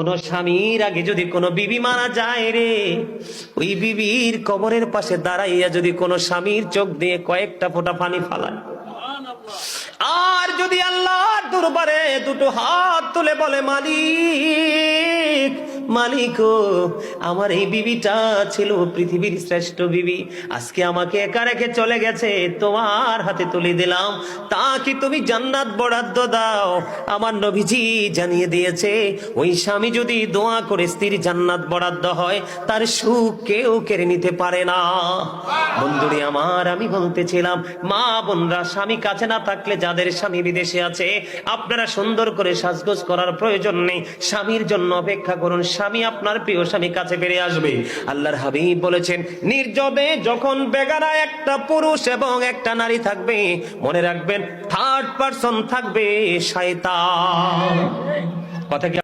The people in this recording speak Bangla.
কোন স্বামীর আগে যদি কোনো বিবি মারা যায় রে, ওই বিবির কবরের পাশে দাঁড়াইয়া যদি কোনো স্বামীর চোখ দিয়ে কয়েকটা ফোঁটা পানি ফালায়, আর যদি আল্লাহর দরবারে দুটো হাত তুলে বলে, মালিক মালিক ও, আমার এই বিবিটা ছিল পৃথিবীর শ্রেষ্ঠ বিবি, আজকে আমাকে একা রেখে চলে গেছে, তোমার হাতে তুলে দিলাম, তা কি তুমি জান্নাত বরাদ্দ দাও? আমার নবীজি জানিয়ে দিয়েছে, ওই স্বামী যদি দোয়া করে স্ত্রীর জান্নাত বরাদ্দ হয়, তার সুখ কেউ কেড়ে নিতে পারে না। বন্ধুরে আমার, আমি বলতেছিলাম, মা বোনরা, স্বামী কাছে না থাকলে, যাদের স্বামী বিদেশে আছে, আপনারা সুন্দর করে সাজগোজ করার প্রয়োজন নেই, স্বামীর জন্য অপেক্ষা করুন, স্বামী আপনার প্রিয় স্বামী কাছে ফিরে আসবে। আল্লাহর হাবিব বলেছেন, নির্জনে যখন বেগানা একটা পুরুষ এবং একটা নারী থাকবে, মনে রাখবেন থার্ড পারসন থাকবে শয়তান। কথা কি